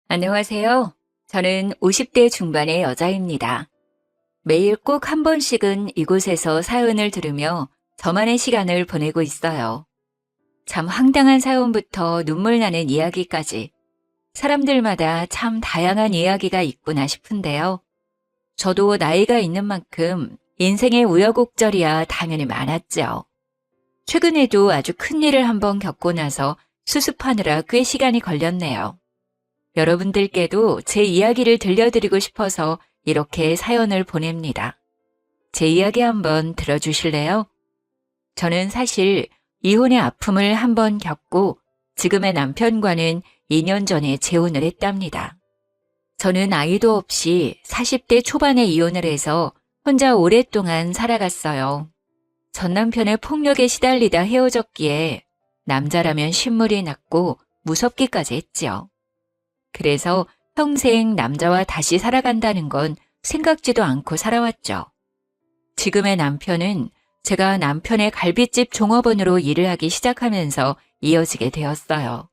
안녕하세요. 저는 50대 중반의 여자입니다. 매일 꼭 한 번씩은 이곳에서 사연을 들으며 저만의 시간을 보내고 있어요. 참 황당한 사연부터 눈물 나는 이야기까지 사람들마다 참 다양한 이야기가 있구나 싶은데요. 저도 나이가 있는 만큼 인생의 우여곡절이야 당연히 많았죠. 최근에도 아주 큰 일을 한번 겪고 나서 수습하느라 꽤 시간이 걸렸네요. 여러분들께도 제 이야기를 들려드리고 싶어서 이렇게 사연을 보냅니다. 제 이야기 한번 들어주실래요? 저는 사실 이혼의 아픔을 한번 겪고 지금의 남편과는 2년 전에 재혼을 했답니다. 저는 아이도 없이 40대 초반에 이혼을 해서 혼자 오랫동안 살아갔어요. 전 남편의 폭력에 시달리다 헤어졌기에 남자라면 신물이 났고 무섭기까지 했지요. 그래서 평생 남자와 다시 살아간다는 건 생각지도 않고 살아왔죠. 지금의 남편은 제가 남편의 갈비집 종업원으로 일을 하기 시작하면서 이어지게 되었어요.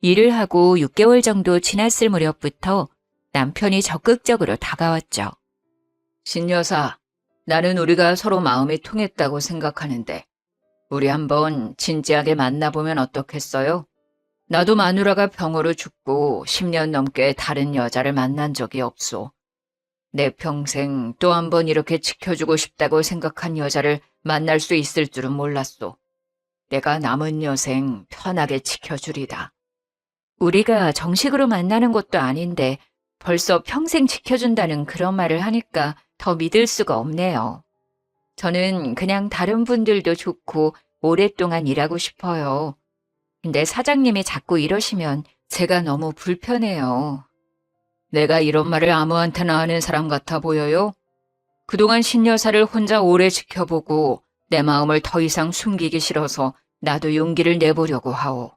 일을 하고 6개월 정도 지났을 무렵부터 남편이 적극적으로 다가왔죠. 신여사, 나는 우리가 서로 마음이 통했다고 생각하는데 우리 한번 진지하게 만나보면 어떻겠어요? 나도 마누라가 병으로 죽고 10년 넘게 다른 여자를 만난 적이 없소. 내 평생 또 한 번 이렇게 지켜주고 싶다고 생각한 여자를 만날 수 있을 줄은 몰랐소. 내가 남은 여생 편하게 지켜주리다. 우리가 정식으로 만나는 것도 아닌데 벌써 평생 지켜준다는 그런 말을 하니까 더 믿을 수가 없네요. 저는 그냥 다른 분들도 좋고 오랫동안 일하고 싶어요. 근데 사장님이 자꾸 이러시면 제가 너무 불편해요. 내가 이런 말을 아무한테나 하는 사람 같아 보여요? 그동안 신여사를 혼자 오래 지켜보고 내 마음을 더 이상 숨기기 싫어서 나도 용기를 내보려고 하오.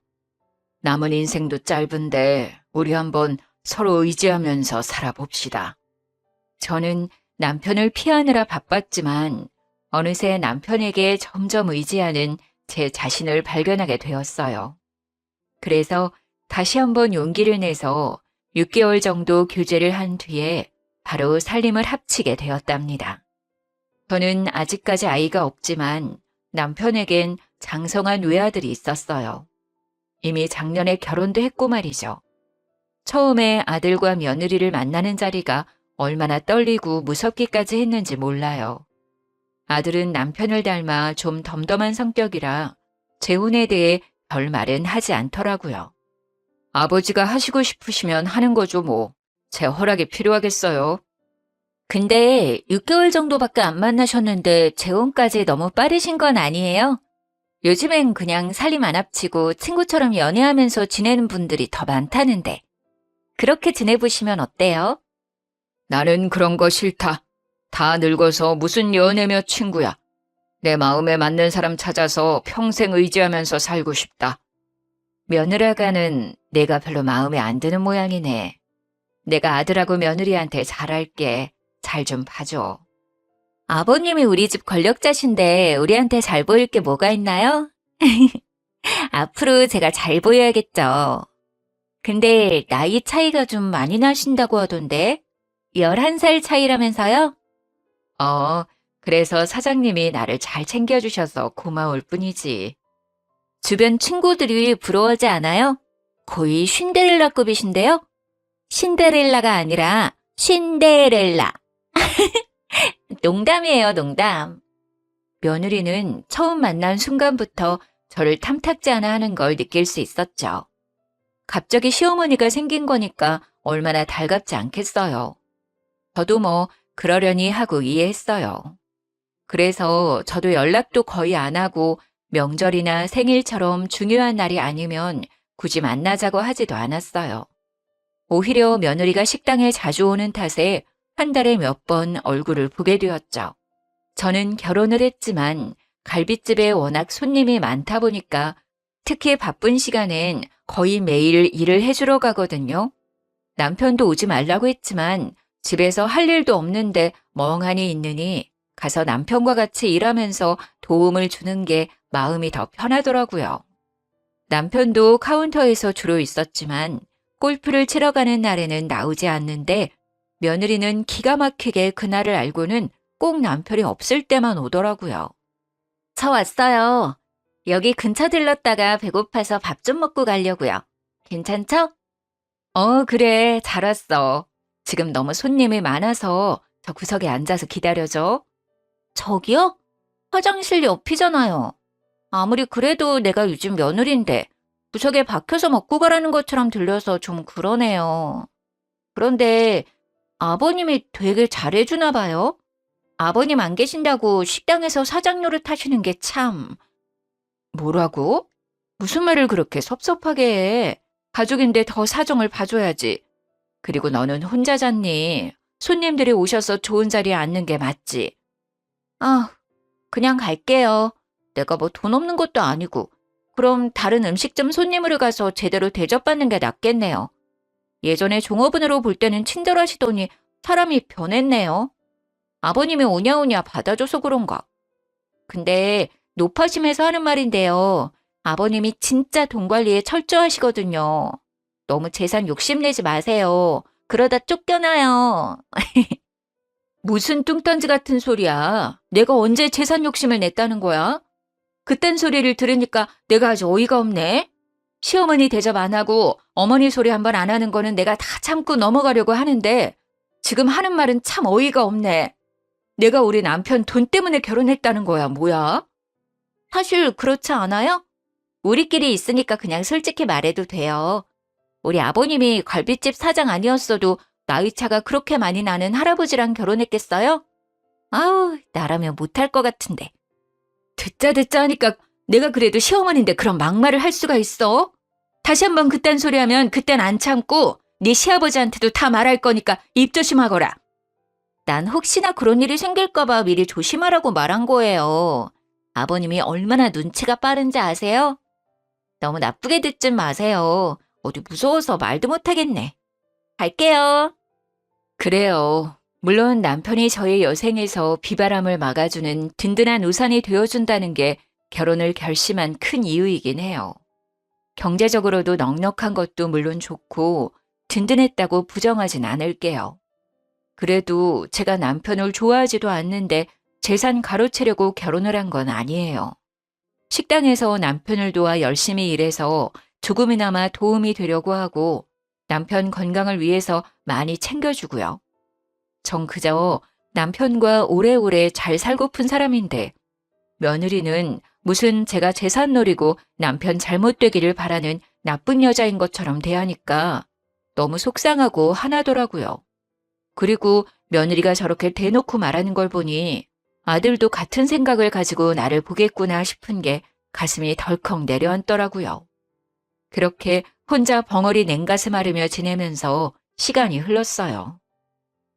남은 인생도 짧은데 우리 한번 서로 의지하면서 살아봅시다. 저는 남편을 피하느라 바빴지만 어느새 남편에게 점점 의지하는 제 자신을 발견하게 되었어요. 그래서 다시 한번 용기를 내서 6개월 정도 교제를 한 뒤에 바로 살림을 합치게 되었답니다. 저는 아직까지 아이가 없지만 남편에겐 장성한 외아들이 있었어요. 이미 작년에 결혼도 했고 말이죠. 처음에 아들과 며느리를 만나는 자리가 얼마나 떨리고 무섭기까지 했는지 몰라요. 아들은 남편을 닮아 좀 덤덤한 성격이라 재혼에 대해 별 말은 하지 않더라고요. 아버지가 하시고 싶으시면 하는 거죠 뭐. 제 허락이 필요하겠어요. 근데 6개월 정도밖에 안 만나셨는데 재혼까지 너무 빠르신 건 아니에요? 요즘엔 그냥 살림 안 합치고 친구처럼 연애하면서 지내는 분들이 더 많다는데. 그렇게 지내보시면 어때요? 나는 그런 거 싫다. 다 늙어서 무슨 연애며 친구야. 내 마음에 맞는 사람 찾아서 평생 의지하면서 살고 싶다. 며느라가는 내가 별로 마음에 안 드는 모양이네. 내가 아들하고 며느리한테 잘할게. 잘 좀 봐줘. 아버님이 우리 집 권력자신데 우리한테 잘 보일 게 뭐가 있나요? 앞으로 제가 잘 보여야겠죠. 근데 나이 차이가 좀 많이 나신다고 하던데 11살 차이라면서요? 그래서 사장님이 나를 잘 챙겨주셔서 고마울 뿐이지. 주변 친구들이 부러워하지 않아요? 거의 쉰데렐라급이신데요? 신데렐라가 아니라 쉰데렐라. 농담이에요, 농담. 며느리는 처음 만난 순간부터 저를 탐탁지 않아 하는 걸 느낄 수 있었죠. 갑자기 시어머니가 생긴 거니까 얼마나 달갑지 않겠어요. 저도 뭐 그러려니 하고 이해했어요. 그래서 저도 연락도 거의 안 하고 명절이나 생일처럼 중요한 날이 아니면 굳이 만나자고 하지도 않았어요. 오히려 며느리가 식당에 자주 오는 탓에 한 달에 몇 번 얼굴을 보게 되었죠. 저는 결혼을 했지만 갈빗집에 워낙 손님이 많다 보니까 특히 바쁜 시간엔 거의 매일 일을 해주러 가거든요. 남편도 오지 말라고 했지만 집에서 할 일도 없는데 멍하니 있느니 가서 남편과 같이 일하면서 도움을 주는 게 마음이 더 편하더라고요. 남편도 카운터에서 주로 있었지만 골프를 치러 가는 날에는 나오지 않는데 며느리는 기가 막히게 그날을 알고는 꼭 남편이 없을 때만 오더라고요. 저 왔어요. 여기 근처 들렀다가 배고파서 밥 좀 먹고 가려고요. 괜찮죠? 그래. 잘 왔어. 지금 너무 손님이 많아서 저 구석에 앉아서 기다려줘. 저기요? 화장실 옆이잖아요. 아무리 그래도 내가 요즘 며느리인데 구석에 박혀서 먹고 가라는 것처럼 들려서 좀 그러네요. 그런데 아버님이 되게 잘해주나 봐요. 아버님 안 계신다고 식당에서 사장 노릇 하시는 게 참... 뭐라고? 무슨 말을 그렇게 섭섭하게 해. 가족인데 더 사정을 봐줘야지. 그리고 너는 혼자 잤니? 손님들이 오셔서 좋은 자리에 앉는 게 맞지. 아, 그냥 갈게요. 내가 뭐 돈 없는 것도 아니고. 그럼 다른 음식점 손님으로 가서 제대로 대접받는 게 낫겠네요. 예전에 종업원으로 볼 때는 친절하시더니 사람이 변했네요. 아버님이 오냐오냐 받아줘서 그런가. 근데 노파심에서 하는 말인데요. 아버님이 진짜 돈 관리에 철저하시거든요. 너무 재산 욕심내지 마세요. 그러다 쫓겨나요. 무슨 뚱딴지 같은 소리야. 내가 언제 재산 욕심을 냈다는 거야? 그딴 소리를 들으니까 내가 아주 어이가 없네. 시어머니 대접 안 하고 어머니 소리 한 번 안 하는 거는 내가 다 참고 넘어가려고 하는데 지금 하는 말은 참 어이가 없네. 내가 우리 남편 돈 때문에 결혼했다는 거야, 뭐야? 사실 그렇지 않아요? 우리끼리 있으니까 그냥 솔직히 말해도 돼요. 우리 아버님이 갈비집 사장 아니었어도 나이차가 그렇게 많이 나는 할아버지랑 결혼했겠어요? 아우, 나라면 못할 것 같은데. 듣자 하니까 내가 그래도 시어머니인데 그런 막말을 할 수가 있어? 다시 한번 그딴 소리 하면 그땐 안 참고 네 시아버지한테도 다 말할 거니까 입 조심하거라. 난 혹시나 그런 일이 생길까 봐 미리 조심하라고 말한 거예요. 아버님이 얼마나 눈치가 빠른지 아세요? 너무 나쁘게 듣지 마세요. 어디 무서워서 말도 못하겠네. 갈게요. 그래요. 물론 남편이 저의 여생에서 비바람을 막아주는 든든한 우산이 되어준다는 게 결혼을 결심한 큰 이유이긴 해요. 경제적으로도 넉넉한 것도 물론 좋고 든든했다고 부정하진 않을게요. 그래도 제가 남편을 좋아하지도 않는데 재산 가로채려고 결혼을 한 건 아니에요. 식당에서 남편을 도와 열심히 일해서 조금이나마 도움이 되려고 하고 남편 건강을 위해서 많이 챙겨주고요. 전 그저 남편과 오래오래 잘 살고픈 사람인데 며느리는 무슨 제가 재산 노리고 남편 잘못되기를 바라는 나쁜 여자인 것처럼 대하니까 너무 속상하고 화나더라고요. 그리고 며느리가 저렇게 대놓고 말하는 걸 보니 아들도 같은 생각을 가지고 나를 보겠구나 싶은 게 가슴이 덜컥 내려앉더라고요. 그렇게 혼자 벙어리 냉가슴 앓으며 지내면서 시간이 흘렀어요.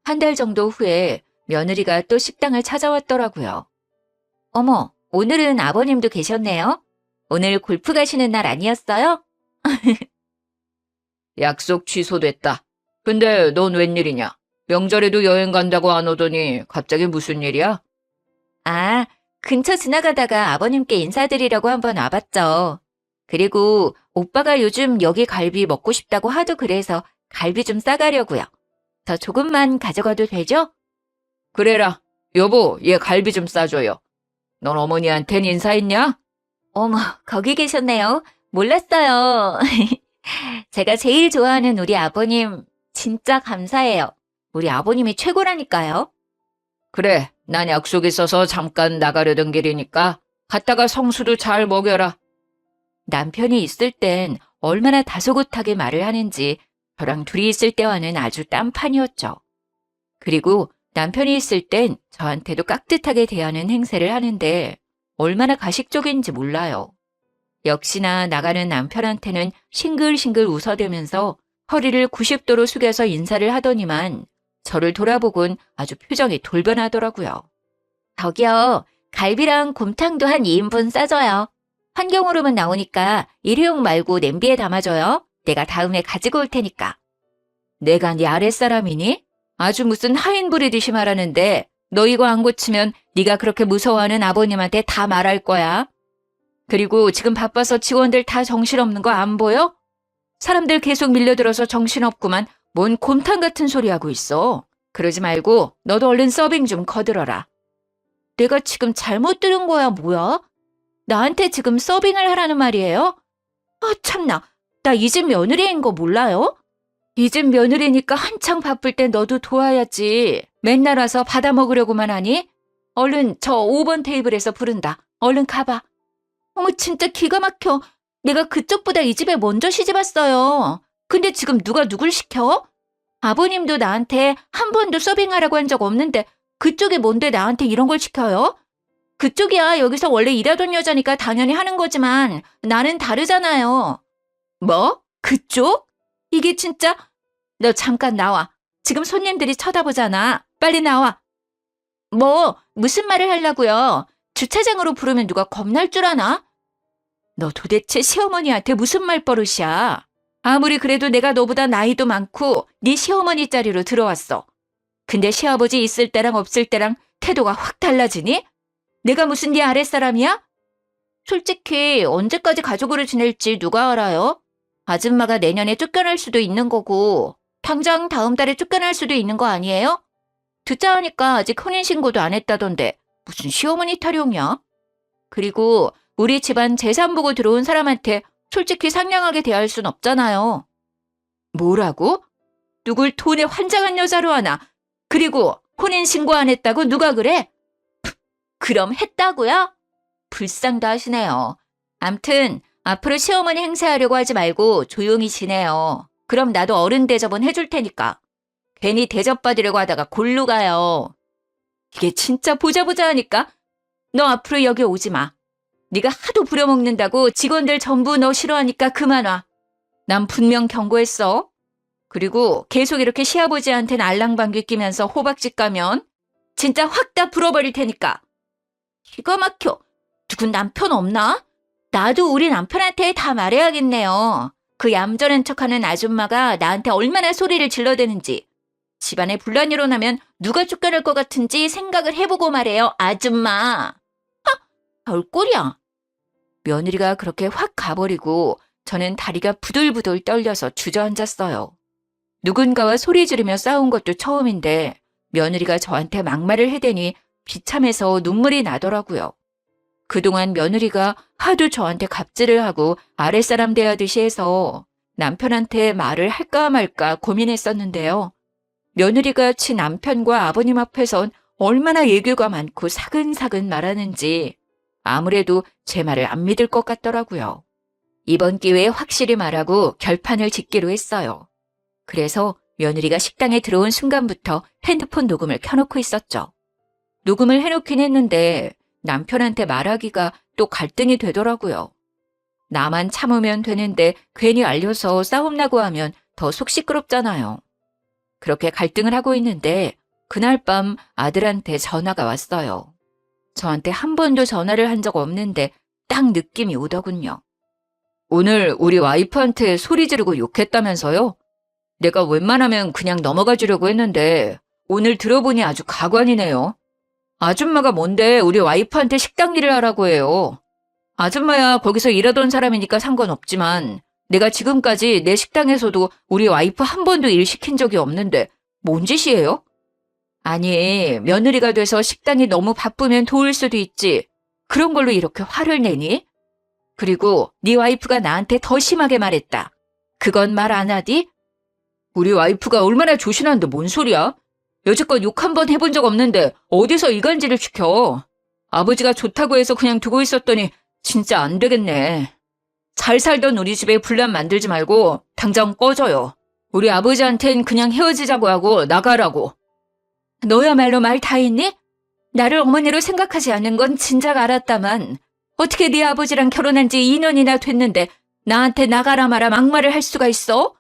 한 달 정도 후에 며느리가 또 식당을 찾아왔더라고요. 어머, 오늘은 아버님도 계셨네요. 오늘 골프 가시는 날 아니었어요? 약속 취소됐다. 근데 넌 웬일이냐? 명절에도 여행 간다고 안 오더니 갑자기 무슨 일이야? 아, 근처 지나가다가 아버님께 인사드리려고 한번 와봤죠. 그리고 오빠가 요즘 여기 갈비 먹고 싶다고 하도 그래서 갈비 좀 싸가려고요. 저 조금만 가져가도 되죠? 그래라. 여보, 얘 갈비 좀 싸줘요. 넌 어머니한텐 인사했냐? 어머, 거기 계셨네요. 몰랐어요. 제가 제일 좋아하는 우리 아버님 진짜 감사해요. 우리 아버님이 최고라니까요. 그래, 난 약속 있어서 잠깐 나가려던 길이니까 갔다가 성수도 잘 먹여라. 남편이 있을 땐 얼마나 다소곳하게 말을 하는지 저랑 둘이 있을 때와는 아주 딴판이었죠. 그리고 남편이 있을 땐 저한테도 깍듯하게 대하는 행세를 하는데 얼마나 가식적인지 몰라요. 역시나 나가는 남편한테는 싱글싱글 웃어대면서 허리를 90도로 숙여서 인사를 하더니만 저를 돌아보곤 아주 표정이 돌변하더라고요. 저기요, 갈비랑 곰탕도 한 2인분 싸줘요. 환경오름은 나오니까 일회용 말고 냄비에 담아줘요. 내가 다음에 가지고 올 테니까. 내가 네 아랫사람이니? 아주 무슨 하인 부리듯이 말하는데 너 이거 안 고치면 네가 그렇게 무서워하는 아버님한테 다 말할 거야. 그리고 지금 바빠서 직원들 다 정신없는 거 안 보여? 사람들 계속 밀려들어서 정신없구만. 뭔 곰탕 같은 소리 하고 있어. 그러지 말고 너도 얼른 서빙 좀 거들어라. 내가 지금 잘못 들은 거야, 뭐야? 나한테 지금 서빙을 하라는 말이에요? 아, 참나. 나 이 집 며느리인 거 몰라요? 이 집 며느리니까 한창 바쁠 때 너도 도와야지. 맨날 와서 받아 먹으려고만 하니? 얼른 저 5번 테이블에서 부른다. 얼른 가봐. 어머, 진짜 기가 막혀. 내가 그쪽보다 이 집에 먼저 시집 왔어요. 근데 지금 누가 누굴 시켜? 아버님도 나한테 한 번도 서빙하라고 한 적 없는데 그쪽이 뭔데 나한테 이런 걸 시켜요? 그쪽이야 여기서 원래 일하던 여자니까 당연히 하는 거지만 나는 다르잖아요. 뭐? 그쪽? 이게 진짜? 너 잠깐 나와. 지금 손님들이 쳐다보잖아. 빨리 나와. 뭐 무슨 말을 하려고요? 주차장으로 부르면 누가 겁날 줄 아나? 너 도대체 시어머니한테 무슨 말버릇이야? 아무리 그래도 내가 너보다 나이도 많고 네 시어머니 자리로 들어왔어. 근데 시아버지 있을 때랑 없을 때랑 태도가 확 달라지니? 내가 무슨 네 아랫사람이야? 솔직히 언제까지 가족으로 지낼지 누가 알아요? 아줌마가 내년에 쫓겨날 수도 있는 거고 당장 다음 달에 쫓겨날 수도 있는 거 아니에요? 듣자 하니까 아직 혼인신고도 안 했다던데 무슨 시어머니 타령이야? 그리고 우리 집안 재산 보고 들어온 사람한테 솔직히 상냥하게 대할 순 없잖아요. 뭐라고? 누굴 돈에 환장한 여자로 하나? 그리고 혼인신고 안 했다고 누가 그래? 그럼 했다고요? 불쌍도 하시네요. 암튼 앞으로 시어머니 행세하려고 하지 말고 조용히 지내요. 그럼 나도 어른 대접은 해줄 테니까. 괜히 대접받으려고 하다가 골로 가요. 이게 진짜 보자 하니까 너 앞으로 여기 오지 마. 네가 하도 부려먹는다고 직원들 전부 너 싫어하니까 그만 와. 난 분명 경고했어. 그리고 계속 이렇게 시아버지한테는 알랑방귀 끼면서 호박짓 가면 진짜 확 다 불어버릴 테니까. 기가 막혀. 누군 남편 없나? 나도 우리 남편한테 다 말해야겠네요. 그 얌전한 척하는 아줌마가 나한테 얼마나 소리를 질러대는지. 집안에 분란이 일어나면 누가 쫓겨날 것 같은지 생각을 해보고 말해요, 아줌마. 별꼴이야. 며느리가 그렇게 확 가버리고 저는 다리가 부들부들 떨려서 주저앉았어요. 누군가와 소리 지르며 싸운 것도 처음인데 며느리가 저한테 막말을 해대니 비참해서 눈물이 나더라고요. 그동안 며느리가 하도 저한테 갑질을 하고 아랫사람 대하듯이 해서 남편한테 말을 할까 말까 고민했었는데요. 며느리가 지 남편과 아버님 앞에선 얼마나 예교가 많고 사근사근 말하는지 아무래도 제 말을 안 믿을 것 같더라고요. 이번 기회에 확실히 말하고 결판을 짓기로 했어요. 그래서 며느리가 식당에 들어온 순간부터 핸드폰 녹음을 켜놓고 있었죠. 녹음을 해놓긴 했는데 남편한테 말하기가 또 갈등이 되더라고요. 나만 참으면 되는데 괜히 알려서 싸움 나고 하면 더 속 시끄럽잖아요. 그렇게 갈등을 하고 있는데 그날 밤 아들한테 전화가 왔어요. 저한테 한 번도 전화를 한 적 없는데 딱 느낌이 오더군요. 오늘 우리 와이프한테 소리 지르고 욕했다면서요? 내가 웬만하면 그냥 넘어가 주려고 했는데 오늘 들어보니 아주 가관이네요. 아줌마가 뭔데 우리 와이프한테 식당 일을 하라고 해요. 아줌마야 거기서 일하던 사람이니까 상관없지만 내가 지금까지 내 식당에서도 우리 와이프 한 번도 일 시킨 적이 없는데 뭔 짓이에요? 아니 며느리가 돼서 식당이 너무 바쁘면 도울 수도 있지. 그런 걸로 이렇게 화를 내니? 그리고 네 와이프가 나한테 더 심하게 말했다. 그건 말 안 하디? 우리 와이프가 얼마나 조신한데 뭔 소리야? 여지껏 욕 한 번 해본 적 없는데 어디서 이간질을 시켜. 아버지가 좋다고 해서 그냥 두고 있었더니 진짜 안 되겠네. 잘 살던 우리 집에 분란 만들지 말고 당장 꺼져요. 우리 아버지한텐 그냥 헤어지자고 하고 나가라고. 너야말로 말 다 했니? 나를 어머니로 생각하지 않는 건 진작 알았다만 어떻게 네 아버지랑 결혼한 지 2년이나 됐는데 나한테 나가라 마라 막말을 할 수가 있어?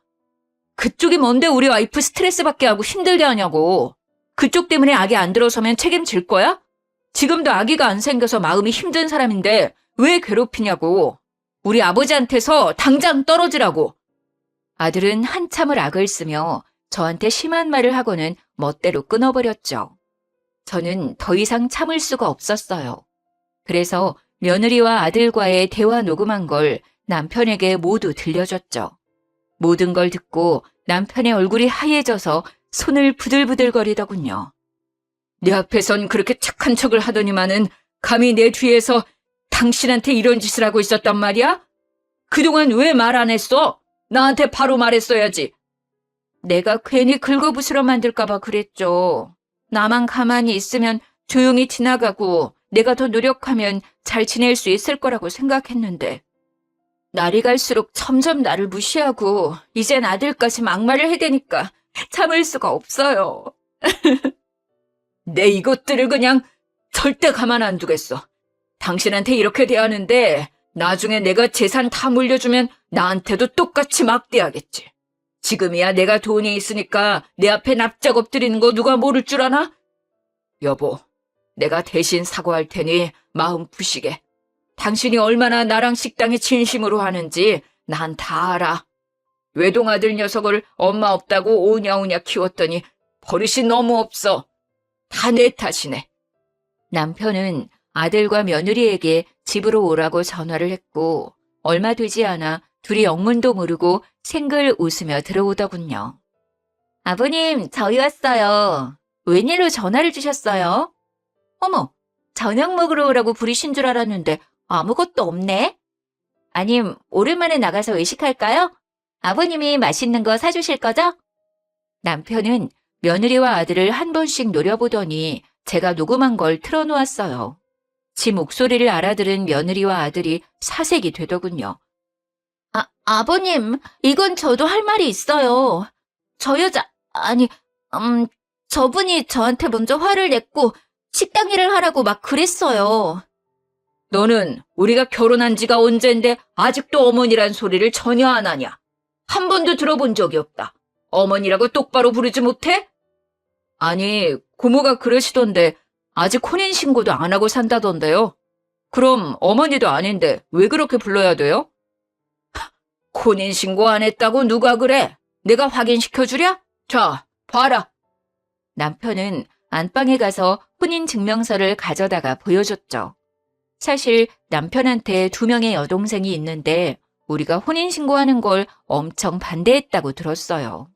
그쪽이 뭔데 우리 와이프 스트레스 받게 하고 힘들게 하냐고. 그쪽 때문에 아기 안 들어서면 책임질 거야? 지금도 아기가 안 생겨서 마음이 힘든 사람인데 왜 괴롭히냐고. 우리 아버지한테서 당장 떨어지라고. 아들은 한참을 악을 쓰며 저한테 심한 말을 하고는 멋대로 끊어버렸죠. 저는 더 이상 참을 수가 없었어요. 그래서 며느리와 아들과의 대화 녹음한 걸 남편에게 모두 들려줬죠. 모든 걸 듣고 남편의 얼굴이 하얘져서 손을 부들부들거리더군요. 내 앞에선 그렇게 착한 척을 하더니만은 감히 내 뒤에서 당신한테 이런 짓을 하고 있었단 말이야? 그동안 왜 말 안 했어? 나한테 바로 말했어야지. 내가 괜히 긁어부스러 만들까봐 그랬죠. 나만 가만히 있으면 조용히 지나가고 내가 더 노력하면 잘 지낼 수 있을 거라고 생각했는데 날이 갈수록 점점 나를 무시하고 이젠 아들까지 막말을 해대니까 참을 수가 없어요. 내 이것들을 그냥 절대 가만 안 두겠어. 당신한테 이렇게 대하는데 나중에 내가 재산 다 물려주면 나한테도 똑같이 막대하겠지. 지금이야 내가 돈이 있으니까 내 앞에 납작 엎드리는 거 누가 모를 줄 아나? 여보, 내가 대신 사과할 테니 마음 푸시게. 당신이 얼마나 나랑 식당에 진심으로 하는지 난 다 알아. 외동아들 녀석을 엄마 없다고 오냐오냐 키웠더니 버릇이 너무 없어. 다 내 탓이네. 남편은 아들과 며느리에게 집으로 오라고 전화를 했고 얼마 되지 않아 둘이 영문도 모르고 생글 웃으며 들어오더군요. 아버님, 저희 왔어요. 웬일로 전화를 주셨어요? 어머, 저녁 먹으러 오라고 부르신 줄 알았는데 아무것도 없네? 아님, 오랜만에 나가서 외식할까요? 아버님이 맛있는 거 사주실 거죠? 남편은 며느리와 아들을 한 번씩 노려보더니 제가 녹음한 걸 틀어놓았어요. 지 목소리를 알아들은 며느리와 아들이 사색이 되더군요. 아버님, 이건 저도 할 말이 있어요. 저분이 저한테 먼저 화를 냈고 식당 일을 하라고 막 그랬어요. 너는 우리가 결혼한 지가 언젠데 아직도 어머니란 소리를 전혀 안 하냐? 한 번도 들어본 적이 없다. 어머니라고 똑바로 부르지 못해? 아니, 고모가 그러시던데 아직 혼인신고도 안 하고 산다던데요. 그럼 어머니도 아닌데 왜 그렇게 불러야 돼요? 혼인신고 안 했다고 누가 그래? 내가 확인시켜주랴? 자, 봐라. 남편은 안방에 가서 혼인증명서를 가져다가 보여줬죠. 사실 남편한테 2명의 여동생이 있는데 우리가 혼인신고하는 걸 엄청 반대했다고 들었어요.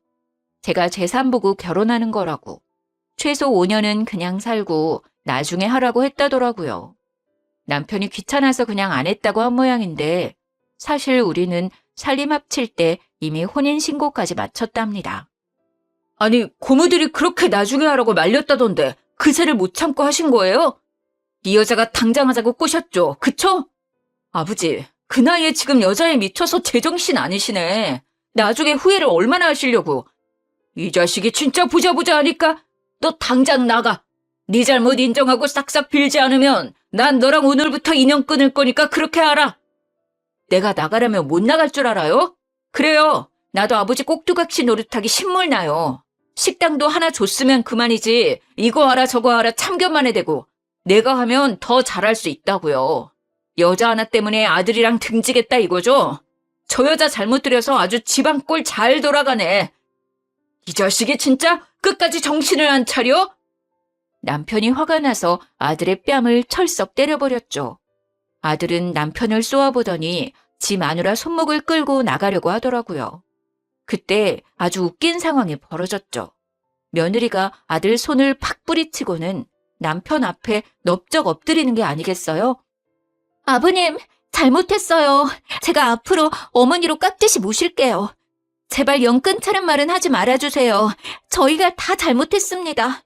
제가 재산 보고 결혼하는 거라고. 최소 5년은 그냥 살고 나중에 하라고 했다더라고요. 남편이 귀찮아서 그냥 안 했다고 한 모양인데 사실 우리는 살림 합칠 때 이미 혼인신고까지 마쳤답니다. 아니, 고모들이 그렇게 나중에 하라고 말렸다던데 그새를 못 참고 하신 거예요? 이 여자가 당장 하자고 꼬셨죠, 그쵸? 아버지, 그 나이에 지금 여자에 미쳐서 제정신 아니시네. 나중에 후회를 얼마나 하시려고. 이 자식이 진짜 보자 하니까 너 당장 나가. 네 잘못 인정하고 싹싹 빌지 않으면 난 너랑 오늘부터 인연 끊을 거니까 그렇게 알아. 내가 나가려면 못 나갈 줄 알아요? 그래요. 나도 아버지 꼭두각시 노릇하기 신물나요. 식당도 하나 줬으면 그만이지. 이거 알아 저거 알아 참견만 해대고. 내가 하면 더 잘할 수 있다고요. 여자 하나 때문에 아들이랑 등지겠다 이거죠? 저 여자 잘못 들여서 아주 집안 꼴 잘 돌아가네. 이 자식이 진짜 끝까지 정신을 안 차려? 남편이 화가 나서 아들의 뺨을 철썩 때려버렸죠. 아들은 남편을 쏘아보더니 지 마누라 손목을 끌고 나가려고 하더라고요. 그때 아주 웃긴 상황이 벌어졌죠. 며느리가 아들 손을 팍 뿌리치고는 남편 앞에 넙적 엎드리는 게 아니겠어요? 아버님, 잘못했어요. 제가 앞으로 어머니로 깍듯이 모실게요. 제발 영 끊자는 말은 하지 말아주세요. 저희가 다 잘못했습니다.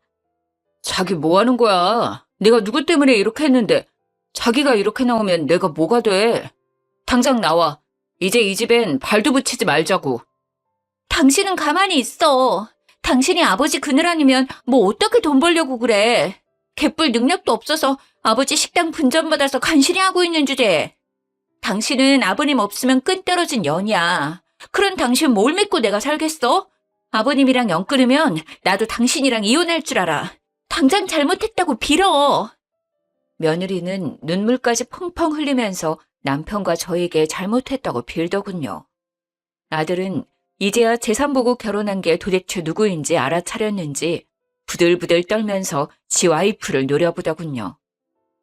자기 뭐 하는 거야? 내가 누구 때문에 이렇게 했는데 자기가 이렇게 나오면 내가 뭐가 돼? 당장 나와. 이제 이 집엔 발도 붙이지 말자고. 당신은 가만히 있어. 당신이 아버지 그늘 아니면 뭐 어떻게 돈 벌려고 그래. 개뿔 능력도 없어서 아버지 식당 분전받아서 간신히 하고 있는 주제. 당신은 아버님 없으면 끈 떨어진 년이야. 그런 당신 뭘 믿고 내가 살겠어? 아버님이랑 연 끊으면 나도 당신이랑 이혼할 줄 알아. 당장 잘못했다고 빌어. 며느리는 눈물까지 펑펑 흘리면서 남편과 저에게 잘못했다고 빌더군요. 아들은 이제야 재산 보고 결혼한 게 도대체 누구인지 알아차렸는지 부들부들 떨면서 지 와이프를 노려보더군요.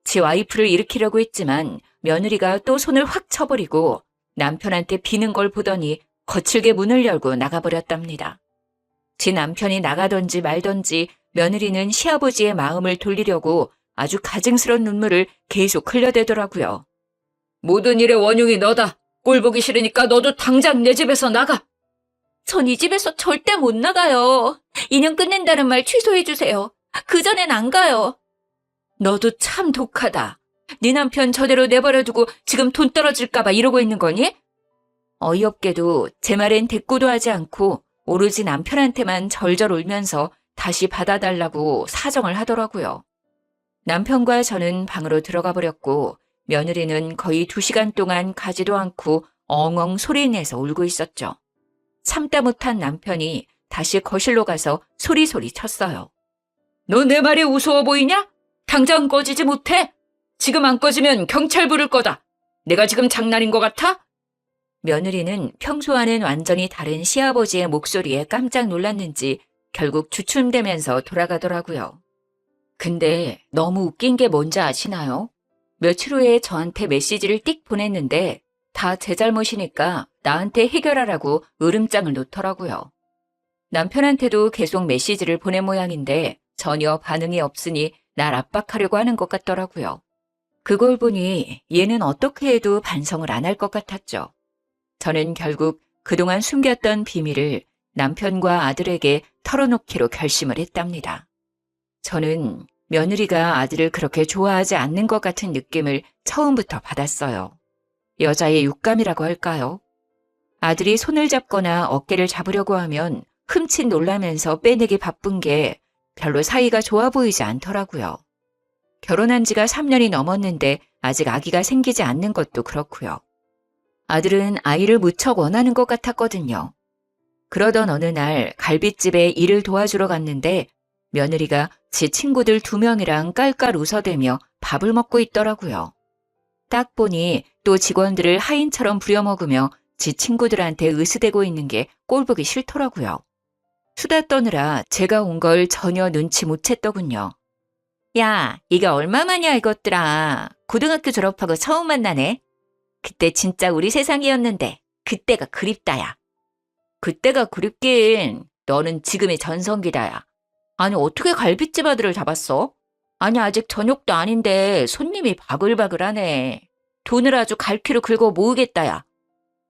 지 와이프를 일으키려고 했지만 며느리가 또 손을 확 쳐버리고 남편한테 비는 걸 보더니 거칠게 문을 열고 나가버렸답니다. 지 남편이 나가던지 말던지 며느리는 시아버지의 마음을 돌리려고 아주 가증스러운 눈물을 계속 흘려대더라고요. 모든 일의 원흉이 너다. 꼴 보기 싫으니까 너도 당장 내 집에서 나가. 전 이 집에서 절대 못 나가요. 2년 끝낸다는 말 취소해주세요. 그전엔 안 가요. 너도 참 독하다. 네 남편 저대로 내버려두고 지금 돈 떨어질까봐 이러고 있는 거니? 어이없게도 제 말엔 대꾸도 하지 않고 오로지 남편한테만 절절 울면서 다시 받아달라고 사정을 하더라고요. 남편과 저는 방으로 들어가 버렸고 며느리는 거의 2시간 동안 가지도 않고 엉엉 소리내서 울고 있었죠. 참다 못한 남편이 다시 거실로 가서 소리소리 쳤어요. 너 내 말이 우스워 보이냐? 당장 꺼지지 못해? 지금 안 꺼지면 경찰 부를 거다. 내가 지금 장난인 것 같아? 며느리는 평소와는 완전히 다른 시아버지의 목소리에 깜짝 놀랐는지 결국 주춤대면서 돌아가더라고요. 근데 너무 웃긴 게 뭔지 아시나요? 며칠 후에 저한테 메시지를 띡 보냈는데 다 제 잘못이니까 나한테 해결하라고 으름장을 놓더라고요. 남편한테도 계속 메시지를 보낸 모양인데 전혀 반응이 없으니 날 압박하려고 하는 것 같더라고요. 그걸 보니 얘는 어떻게 해도 반성을 안 할 것 같았죠. 저는 결국 그동안 숨겼던 비밀을 남편과 아들에게 털어놓기로 결심을 했답니다. 저는 며느리가 아들을 그렇게 좋아하지 않는 것 같은 느낌을 처음부터 받았어요. 여자의 육감이라고 할까요? 아들이 손을 잡거나 어깨를 잡으려고 하면 흠칫 놀라면서 빼내기 바쁜 게 별로 사이가 좋아 보이지 않더라고요. 결혼한 지가 3년이 넘었는데 아직 아기가 생기지 않는 것도 그렇고요. 아들은 아이를 무척 원하는 것 같았거든요. 그러던 어느 날 갈빗집에 일을 도와주러 갔는데 며느리가 지 친구들 2명이랑 깔깔 웃어대며 밥을 먹고 있더라고요. 딱 보니 또 직원들을 하인처럼 부려먹으며 지 친구들한테 으스대고 있는 게 꼴보기 싫더라고요. 수다 떠느라 제가 온 걸 전혀 눈치 못 챘더군요. 야, 이게 얼마만이야 이것들아. 고등학교 졸업하고 처음 만나네. 그때 진짜 우리 세상이었는데 그때가 그립다야. 그때가 그립긴. 너는 지금이 전성기다야. 아니 어떻게 갈빗집 아들을 잡았어? 아니 아직 저녁도 아닌데 손님이 바글바글하네. 돈을 아주 갈퀴로 긁어 모으겠다야.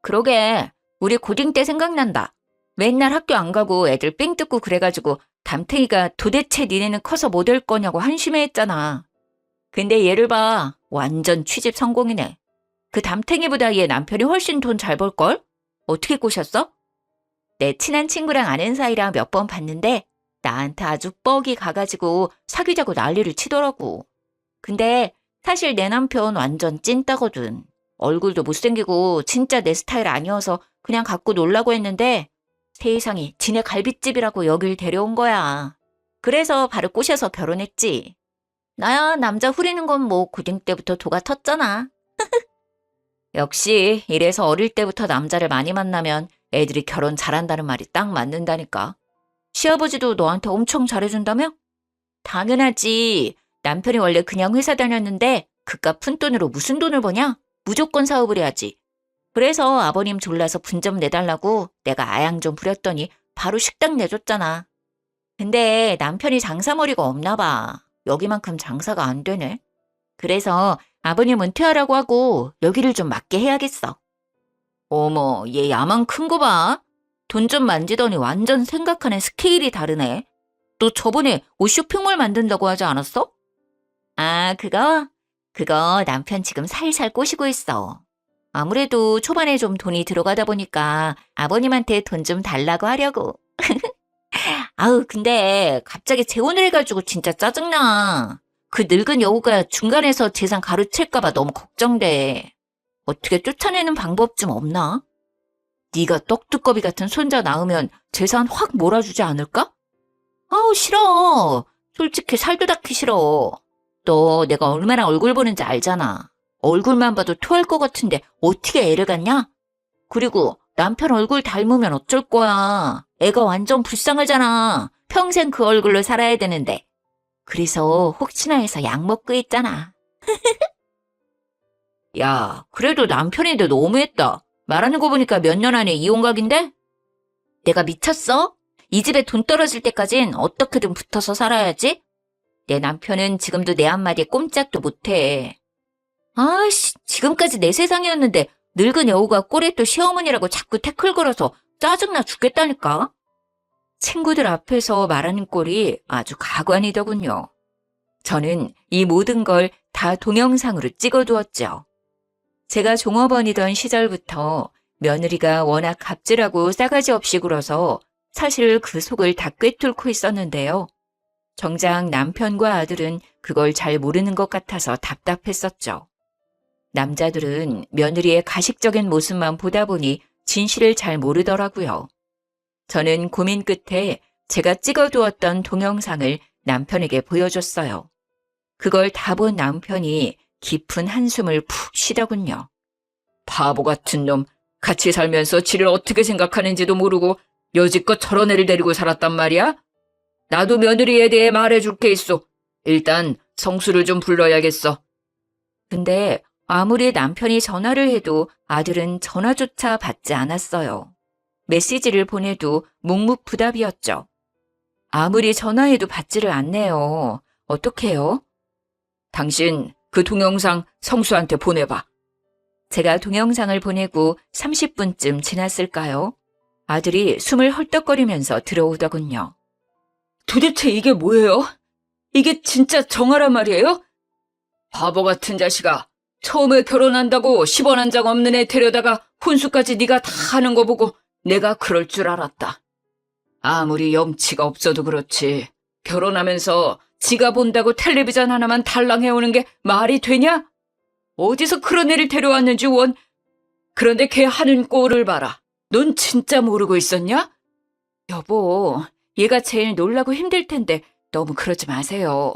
그러게 우리 고딩 때 생각난다. 맨날 학교 안 가고 애들 삥 뜯고 그래가지고 담탱이가 도대체 니네는 커서 뭐 될 거냐고 한심해했잖아. 근데 얘를 봐. 완전 취집 성공이네. 그 담탱이보다 얘 남편이 훨씬 돈 잘 벌걸? 어떻게 꼬셨어? 내 친한 친구랑 아는 사이라 몇 번 봤는데 나한테 아주 뻑이 가가지고 사귀자고 난리를 치더라고. 근데 사실 내 남편 완전 찐따거든. 얼굴도 못생기고 진짜 내 스타일 아니어서 그냥 갖고 놀라고 했는데 세상이 지네 갈빗집이라고 여길 데려온 거야. 그래서 바로 꼬셔서 결혼했지. 나야 남자 후리는 건 뭐 고딩 때부터 도가 텄잖아. 역시 이래서 어릴 때부터 남자를 많이 만나면 애들이 결혼 잘한다는 말이 딱 맞는다니까. 시아버지도 너한테 엄청 잘해준다며? 당연하지. 남편이 원래 그냥 회사 다녔는데 그깟 푼돈으로 무슨 돈을 버냐? 무조건 사업을 해야지. 그래서 아버님 졸라서 분 좀 내달라고 내가 아양 좀 부렸더니 바로 식당 내줬잖아. 근데 남편이 장사머리가 없나 봐. 여기만큼 장사가 안 되네. 그래서 아버님 은퇴하라고 하고 여기를 좀 맡게 해야겠어. 어머, 얘 야만 큰 거 봐. 돈 좀 만지더니 완전 생각하는 스케일이 다르네. 너 저번에 옷 쇼핑몰 만든다고 하지 않았어? 아, 그거 남편 지금 살살 꼬시고 있어. 아무래도 초반에 좀 돈이 들어가다 보니까 아버님한테 돈 좀 달라고 하려고. 아우, 근데 갑자기 재혼을 해가지고 진짜 짜증나. 그 늙은 여우가 중간에서 재산 가로챌까봐 너무 걱정돼. 어떻게 쫓아내는 방법 좀 없나? 네가 떡두꺼비 같은 손자 낳으면 재산 확 몰아주지 않을까? 아우, 싫어. 솔직히 살도 닦기 싫어. 너 내가 얼마나 얼굴 보는지 알잖아. 얼굴만 봐도 토할 것 같은데 어떻게 애를 갖냐? 그리고 남편 얼굴 닮으면 어쩔 거야. 애가 완전 불쌍하잖아. 평생 그 얼굴로 살아야 되는데. 그래서 혹시나 해서 약 먹고 있잖아. 야, 그래도 남편인데 너무했다. 말하는 거 보니까 몇 년 안에 이혼각인데? 내가 미쳤어? 이 집에 돈 떨어질 때까진 어떻게든 붙어서 살아야지. 내 남편은 지금도 내 한마디에 꼼짝도 못해. 아이씨, 지금까지 내 세상이었는데 늙은 여우가 꼴에 또 시어머니라고 자꾸 태클 걸어서 짜증나 죽겠다니까. 친구들 앞에서 말하는 꼴이 아주 가관이더군요. 저는 이 모든 걸 다 동영상으로 찍어두었죠. 제가 종업원이던 시절부터 며느리가 워낙 갑질하고 싸가지 없이 굴어서 사실 그 속을 다 꿰뚫고 있었는데요. 정작 남편과 아들은 그걸 잘 모르는 것 같아서 답답했었죠. 남자들은 며느리의 가식적인 모습만 보다 보니 진실을 잘 모르더라고요. 저는 고민 끝에 제가 찍어두었던 동영상을 남편에게 보여줬어요. 그걸 다 본 남편이 깊은 한숨을 푹 쉬더군요. 바보 같은 놈, 같이 살면서 지를 어떻게 생각하는지도 모르고 여지껏 저런 애를 데리고 살았단 말이야? 나도 며느리에 대해 말해줄 게 있어. 일단 성수를 좀 불러야겠어. 근데 아무리 남편이 전화를 해도 아들은 전화조차 받지 않았어요. 메시지를 보내도 묵묵부답이었죠. 아무리 전화해도 받지를 않네요. 어떡해요? 당신 그 동영상 성수한테 보내봐. 제가 동영상을 보내고 30분쯤 지났을까요? 아들이 숨을 헐떡거리면서 들어오더군요. 도대체 이게 뭐예요? 이게 진짜 정아란 말이에요? 바보 같은 자식아. 처음에 결혼한다고 10원 한 장 없는 애 데려다가 혼수까지 네가 다 하는 거 보고 내가 그럴 줄 알았다. 아무리 염치가 없어도 그렇지. 결혼하면서 지가 본다고 텔레비전 하나만 달랑해오는 게 말이 되냐? 어디서 그런 애를 데려왔는지 원. 그런데 걔 하는 꼴을 봐라. 넌 진짜 모르고 있었냐? 여보, 얘가 제일 놀라고 힘들 텐데 너무 그러지 마세요.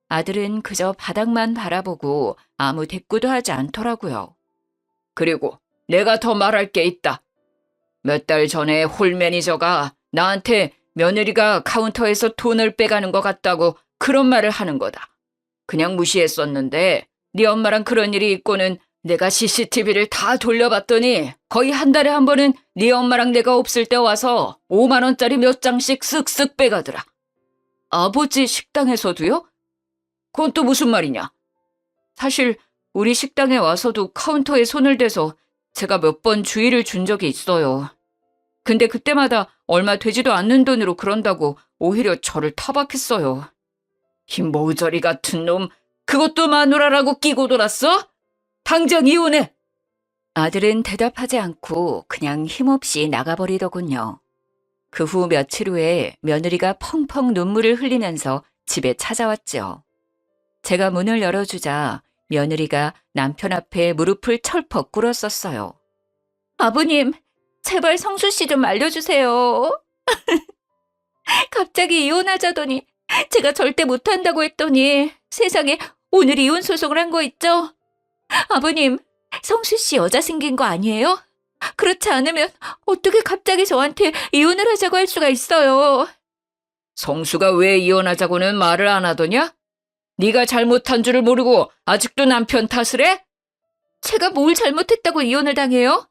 아들은 그저 바닥만 바라보고 아무 대꾸도 하지 않더라고요. 그리고 내가 더 말할 게 있다. 몇 달 전에 홀 매니저가 나한테 며느리가 카운터에서 돈을 빼가는 것 같다고 그런 말을 하는 거다. 그냥 무시했었는데 네 엄마랑 그런 일이 있고는 내가 CCTV를 다 돌려봤더니 거의 한 달에 한 번은 네 엄마랑 내가 없을 때 와서 5만 원짜리 몇 장씩 쓱쓱 빼가더라. 아버지 식당에서도요? 그건 또 무슨 말이냐? 사실 우리 식당에 와서도 카운터에 손을 대서 제가 몇 번 주의를 준 적이 있어요. 근데 그때마다 얼마 되지도 않는 돈으로 그런다고 오히려 저를 타박했어요. 이 모저리 같은 놈, 그것도 마누라라고 끼고 돌았어? 당장 이혼해! 아들은 대답하지 않고 그냥 힘없이 나가버리더군요. 그 후 며칠 후에 며느리가 펑펑 눈물을 흘리면서 집에 찾아왔죠. 제가 문을 열어주자 며느리가 남편 앞에 무릎을 철퍽 꿇었었어요. 아버님, 제발 성수 씨 좀 알려주세요. 갑자기 이혼하자더니 제가 절대 못한다고 했더니 세상에 오늘 이혼 소송을 한 거 있죠? 아버님, 성수 씨 여자 생긴 거 아니에요? 그렇지 않으면 어떻게 갑자기 저한테 이혼을 하자고 할 수가 있어요? 성수가 왜 이혼하자고는 말을 안 하더냐? 네가 잘못한 줄을 모르고 아직도 남편 탓을 해? 제가 뭘 잘못했다고 이혼을 당해요?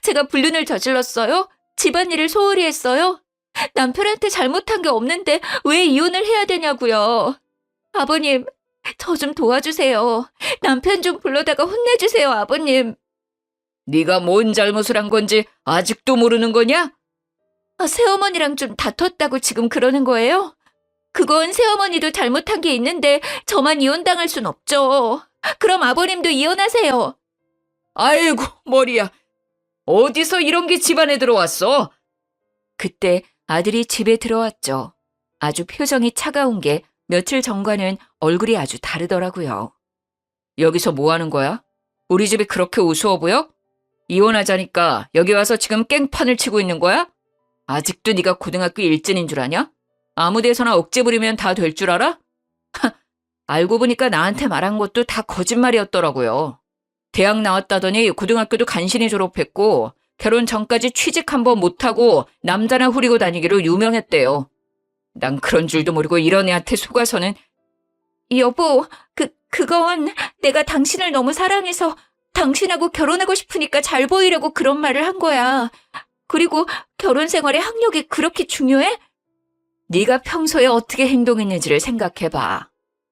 제가 불륜을 저질렀어요? 집안일을 소홀히 했어요? 남편한테 잘못한 게 없는데 왜 이혼을 해야 되냐고요? 아버님, 저 좀 도와주세요. 남편 좀 불러다가 혼내주세요, 아버님. 네가 뭔 잘못을 한 건지 아직도 모르는 거냐? 새어머니랑 좀 다퉜다고 지금 그러는 거예요? 그건 새어머니도 잘못한 게 있는데 저만 이혼당할 순 없죠. 그럼 아버님도 이혼하세요. 아이고, 머리야. 어디서 이런 게 집안에 들어왔어? 그때 아들이 집에 들어왔죠. 아주 표정이 차가운 게 며칠 전과는 얼굴이 아주 다르더라고요. 여기서 뭐 하는 거야? 우리 집이 그렇게 우스워 보여? 이혼하자니까 여기 와서 지금 깽판을 치고 있는 거야? 아직도 네가 고등학교 일진인 줄 아냐? 아무 데서나 억지 부리면 다 될 줄 알아? 알고 보니까 나한테 말한 것도 다 거짓말이었더라고요. 대학 나왔다더니 고등학교도 간신히 졸업했고 결혼 전까지 취직 한번 못하고 남자나 후리고 다니기로 유명했대요. 난 그런 줄도 모르고 이런 애한테 속아서는. 여보, 그건 내가 당신을 너무 사랑해서 당신하고 결혼하고 싶으니까 잘 보이려고 그런 말을 한 거야. 그리고 결혼 생활에 학력이 그렇게 중요해? 네가 평소에 어떻게 행동했는지를 생각해봐.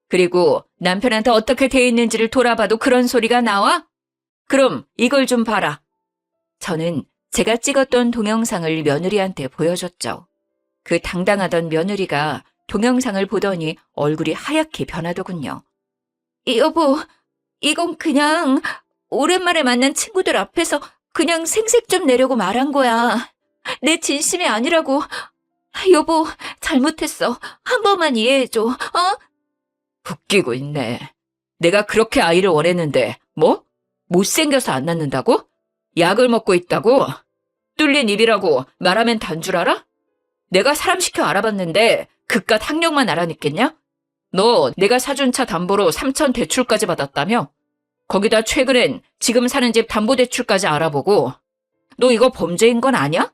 그리고 남편한테 어떻게 돼 있는지를 돌아봐도 그런 소리가 나와? 그럼 이걸 좀 봐라. 저는 제가 찍었던 동영상을 며느리한테 보여줬죠. 그 당당하던 며느리가 동영상을 보더니 얼굴이 하얗게 변하더군요. 여보, 이건 그냥 오랜만에 만난 친구들 앞에서 그냥 생색 좀 내려고 말한 거야. 내 진심이 아니라고. 여보, 잘못했어. 한 번만 이해해줘. 웃기고 있네. 내가 그렇게 아이를 원했는데 뭐? 못생겨서 안 낳는다고? 약을 먹고 있다고? 뚫린 입이라고 말하면 단 줄 알아? 내가 사람 시켜 알아봤는데 그깟 학력만 알아냈겠냐? 너 내가 사준 차 담보로 3천 대출까지 받았다며? 거기다 최근엔 지금 사는 집 담보대출까지 알아보고. 너 이거 범죄인 건 아니야?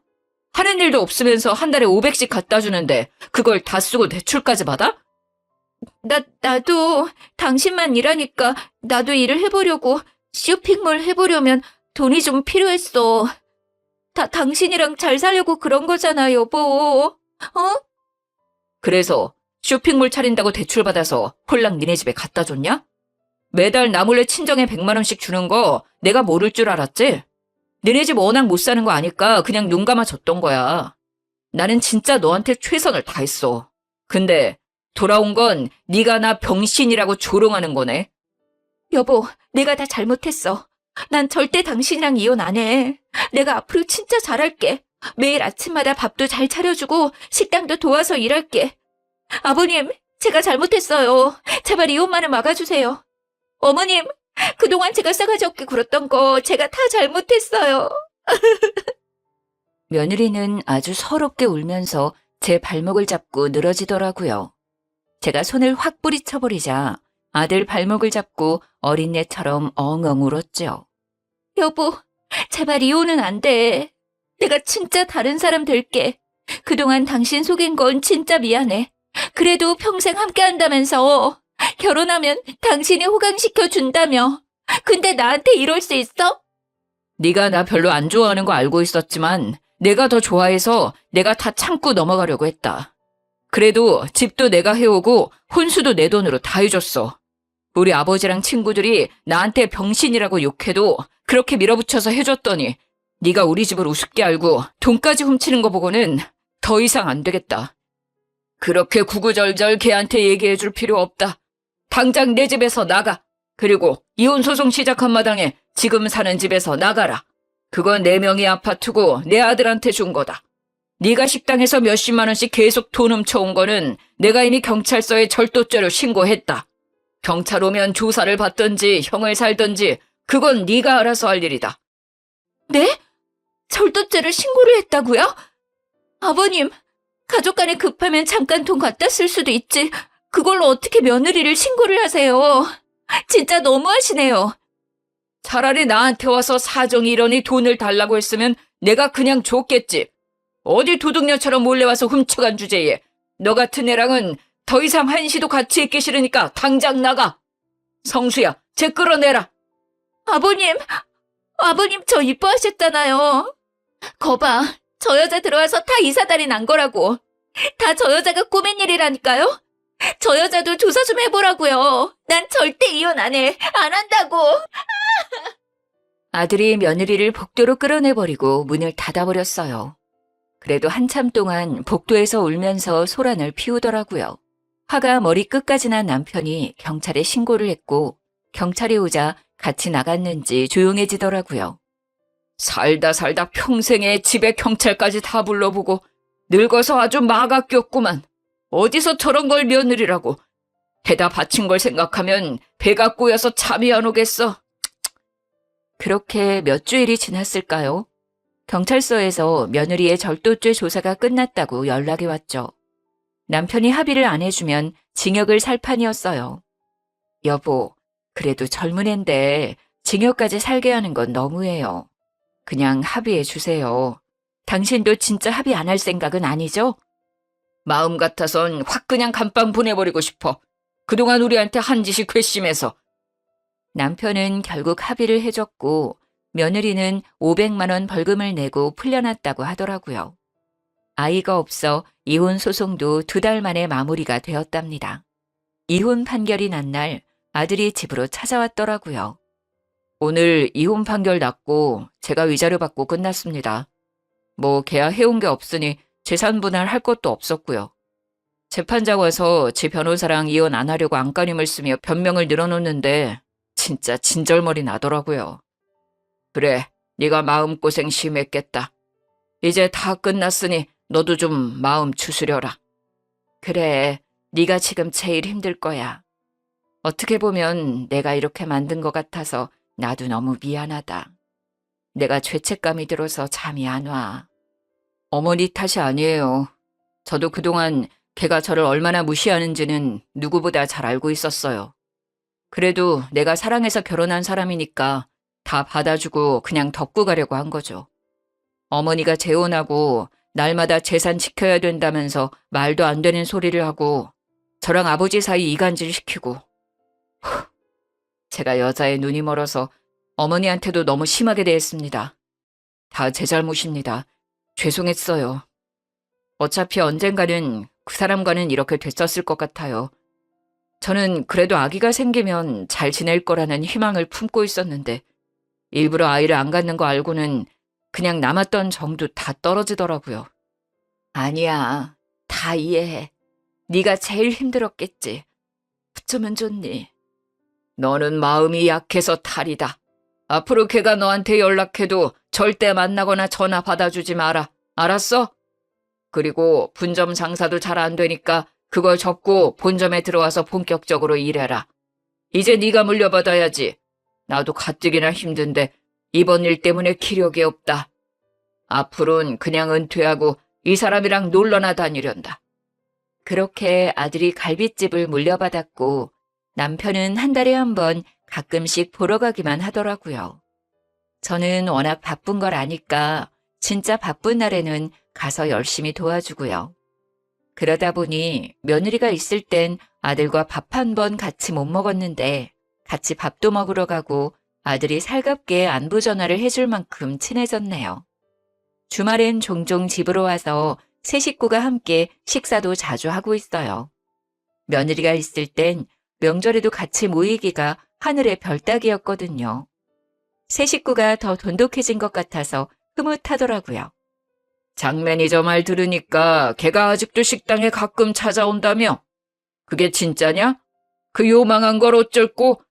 하는 일도 없으면서 한 달에 500씩 갖다 주는데 그걸 다 쓰고 대출까지 받아? 나도 당신만 일하니까 나도 일을 해보려고 쇼핑몰 해보려면 돈이 좀 필요했어. 당신이랑 잘 살려고 그런 거잖아, 여보. 그래서 쇼핑몰 차린다고 대출 받아서 홀랑 니네 집에 갖다 줬냐? 매달 나 몰래 친정에 100만 원씩 주는 거 내가 모를 줄 알았지? 니네 집 워낙 못 사는 거 아니까 그냥 눈 감아 줬던 거야. 나는 진짜 너한테 최선을 다했어. 근데 돌아온 건 네가 나 병신이라고 조롱하는 거네. 여보, 내가 다 잘못했어. 난 절대 당신이랑 이혼 안 해. 내가 앞으로 진짜 잘할게. 매일 아침마다 밥도 잘 차려주고 식당도 도와서 일할게. 아버님, 제가 잘못했어요. 제발 이혼만은 막아주세요. 어머님, 그동안 제가 싸가지 없게 굴었던 거 제가 다 잘못했어요. 며느리는 아주 서럽게 울면서 제 발목을 잡고 늘어지더라고요. 제가 손을 확 뿌리쳐버리자 아들 발목을 잡고 어린애처럼 엉엉 울었죠. 여보, 제발 이혼은 안 돼. 내가 진짜 다른 사람 될게. 그동안 당신 속인 건 진짜 미안해. 그래도 평생 함께 한다면서 결혼하면 당신이 호강시켜 준다며. 근데 나한테 이럴 수 있어? 네가 나 별로 안 좋아하는 거 알고 있었지만 내가 더 좋아해서 내가 다 참고 넘어가려고 했다. 그래도 집도 내가 해오고 혼수도 내 돈으로 다 해줬어. 우리 아버지랑 친구들이 나한테 병신이라고 욕해도 그렇게 밀어붙여서 해줬더니 네가 우리 집을 우습게 알고 돈까지 훔치는 거 보고는 더 이상 안 되겠다. 그렇게 구구절절 걔한테 얘기해줄 필요 없다. 당장 내 집에서 나가. 그리고 이혼 소송 시작한 마당에 지금 사는 집에서 나가라. 그건 내 명의 아파트고 내 아들한테 준 거다. 네가 식당에서 몇십만 원씩 계속 돈 훔쳐온 거는 내가 이미 경찰서에 절도죄로 신고했다. 경찰 오면 조사를 받든지 형을 살든지 그건 네가 알아서 할 일이다. 네? 절도죄를 신고를 했다고요? 아버님, 가족 간에 급하면 잠깐 돈 갖다 쓸 수도 있지. 그걸로 어떻게 며느리를 신고를 하세요? 진짜 너무하시네요. 차라리 나한테 와서 사정이 이러니 돈을 달라고 했으면 내가 그냥 줬겠지. 어디 도둑녀처럼 몰래와서 훔쳐간 주제에 너 같은 애랑은 더 이상 한시도 같이 있기 싫으니까 당장 나가. 성수야, 쟤 끌어내라. 아버님 저 이뻐하셨잖아요. 거봐, 저 여자 들어와서 다 이사달이 난 거라고. 다 저 여자가 꾸민 일이라니까요. 저 여자도 조사 좀 해보라고요. 난 절대 이혼 안 해. 안 한다고. 아들이 며느리를 복도로 끌어내버리고 문을 닫아버렸어요. 그래도 한참 동안 복도에서 울면서 소란을 피우더라고요. 화가 머리끝까지 난 남편이 경찰에 신고를 했고 경찰이 오자 같이 나갔는지 조용해지더라고요. 살다 평생에 집에 경찰까지 다 불러보고 늙어서 아주 마가 꼈구만. 어디서 저런 걸 며느리라고. 대다 바친 걸 생각하면 배가 꼬여서 잠이 안 오겠어. 그렇게 몇 주일이 지났을까요? 경찰서에서 며느리의 절도죄 조사가 끝났다고 연락이 왔죠. 남편이 합의를 안 해주면 징역을 살 판이었어요. 여보, 그래도 젊은 앤데 징역까지 살게 하는 건 너무해요. 그냥 합의해 주세요. 당신도 진짜 합의 안 할 생각은 아니죠? 마음 같아선 확 그냥 감방 보내버리고 싶어. 그동안 우리한테 한 짓이 괘씸해서. 남편은 결국 합의를 해줬고 며느리는 500만 원 벌금을 내고 풀려났다고 하더라고요. 아이가 없어 이혼 소송도 2달 만에 마무리가 되었답니다. 이혼 판결이 난 날 아들이 집으로 찾아왔더라고요. 오늘 이혼 판결 났고 제가 위자료 받고 끝났습니다. 뭐 계약해온 게 없으니 재산 분할할 것도 없었고요. 재판장 와서 지 변호사랑 이혼 안 하려고 안간힘을 쓰며 변명을 늘어놓는데 진짜 진절머리 나더라고요. 그래, 네가 마음고생 심했겠다. 이제 다 끝났으니 너도 좀 마음 추스려라. 그래, 네가 지금 제일 힘들 거야. 어떻게 보면 내가 이렇게 만든 것 같아서 나도 너무 미안하다. 내가 죄책감이 들어서 잠이 안 와. 어머니 탓이 아니에요. 저도 그동안 걔가 저를 얼마나 무시하는지는 누구보다 잘 알고 있었어요. 그래도 내가 사랑해서 결혼한 사람이니까 다 받아주고 그냥 덮고 가려고 한 거죠. 어머니가 재혼하고 날마다 재산 지켜야 된다면서 말도 안 되는 소리를 하고 저랑 아버지 사이 이간질 시키고 제가 여자의 눈이 멀어서 어머니한테도 너무 심하게 대했습니다. 다 제 잘못입니다. 죄송했어요. 어차피 언젠가는 그 사람과는 이렇게 됐었을 것 같아요. 저는 그래도 아기가 생기면 잘 지낼 거라는 희망을 품고 있었는데 일부러 아이를 안 갖는 거 알고는 그냥 남았던 정도 다 떨어지더라고요. 아니야, 다 이해해. 네가 제일 힘들었겠지. 어쩌면 좋니? 너는 마음이 약해서 탈이다. 앞으로 걔가 너한테 연락해도 절대 만나거나 전화 받아주지 마라. 알았어? 그리고 분점 장사도 잘 안 되니까 그걸 접고 본점에 들어와서 본격적으로 일해라. 이제 네가 물려받아야지. 나도 가뜩이나 힘든데 이번 일 때문에 기력이 없다. 앞으로는 그냥 은퇴하고 이 사람이랑 놀러나 다니련다. 그렇게 아들이 갈빗집을 물려받았고 남편은 한 달에 한 번 가끔씩 보러 가기만 하더라고요. 저는 워낙 바쁜 걸 아니까 진짜 바쁜 날에는 가서 열심히 도와주고요. 그러다 보니 며느리가 있을 땐 아들과 밥 한 번 같이 못 먹었는데 같이 밥도 먹으러 가고 아들이 살갑게 안부 전화를 해줄 만큼 친해졌네요. 주말엔 종종 집으로 와서 세 식구가 함께 식사도 자주 하고 있어요. 며느리가 있을 땐 명절에도 같이 모이기가 하늘의 별 따기였거든요. 세 식구가 더 돈독해진 것 같아서 흐뭇하더라고요. 장 매니저 말 들으니까 걔가 아직도 식당에 가끔 찾아온다며? 그게 진짜냐? 그 요망한 걸 어쩔고?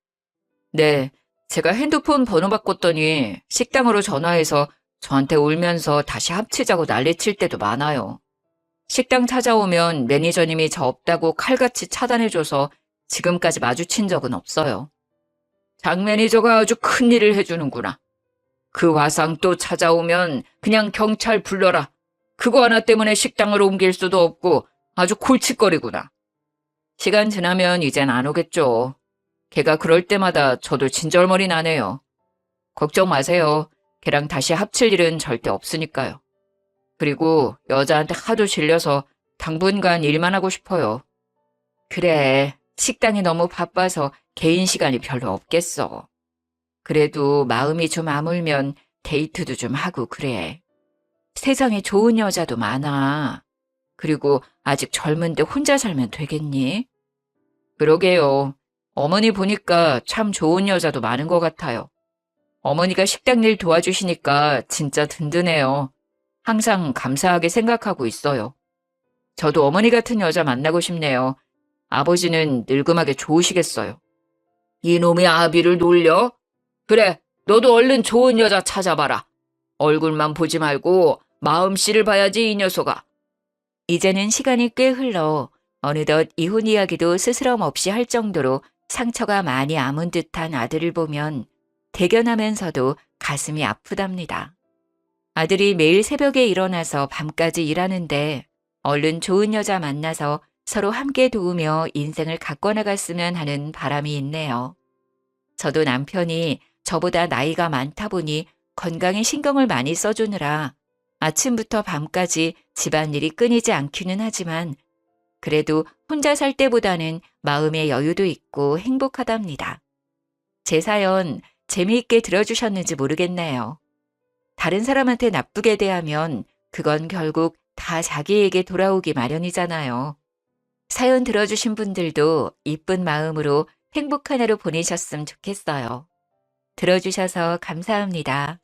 네, 제가 핸드폰 번호 바꿨더니 식당으로 전화해서 저한테 울면서 다시 합치자고 난리칠 때도 많아요. 식당 찾아오면 매니저님이 저 없다고 칼같이 차단해줘서 지금까지 마주친 적은 없어요. 장 매니저가 아주 큰일을 해주는구나. 그 화상 또 찾아오면 그냥 경찰 불러라. 그거 하나 때문에 식당을 옮길 수도 없고 아주 골칫거리구나. 시간 지나면 이젠 안 오겠죠. 걔가 그럴 때마다 저도 진절머리 나네요. 걱정 마세요. 걔랑 다시 합칠 일은 절대 없으니까요. 그리고 여자한테 하도 질려서 당분간 일만 하고 싶어요. 그래, 식당이 너무 바빠서 개인 시간이 별로 없겠어. 그래도 마음이 좀 아물면 데이트도 좀 하고 그래. 세상에 좋은 여자도 많아. 그리고 아직 젊은데 혼자 살면 되겠니? 그러게요. 어머니 보니까 참 좋은 여자도 많은 것 같아요. 어머니가 식당 일 도와주시니까 진짜 든든해요. 항상 감사하게 생각하고 있어요. 저도 어머니 같은 여자 만나고 싶네요. 아버지는 늙음하게 좋으시겠어요. 이놈의 아비를 놀려? 그래, 너도 얼른 좋은 여자 찾아봐라. 얼굴만 보지 말고 마음씨를 봐야지 이 녀석아. 이제는 시간이 꽤 흘러 어느덧 이혼 이야기도 스스럼 없이 할 정도로 상처가 많이 아문 듯한 아들을 보면 대견하면서도 가슴이 아프답니다. 아들이 매일 새벽에 일어나서 밤까지 일하는데 얼른 좋은 여자 만나서 서로 함께 도우며 인생을 가꿔나갔으면 하는 바람이 있네요. 저도 남편이 저보다 나이가 많다 보니 건강에 신경을 많이 써주느라 아침부터 밤까지 집안일이 끊이지 않기는 하지만 그래도 혼자 살 때보다는 마음의 여유도 있고 행복하답니다. 제 사연 재미있게 들어주셨는지 모르겠네요. 다른 사람한테 나쁘게 대하면 그건 결국 다 자기에게 돌아오기 마련이잖아요. 사연 들어주신 분들도 이쁜 마음으로 행복한 하루 보내셨으면 좋겠어요. 들어주셔서 감사합니다.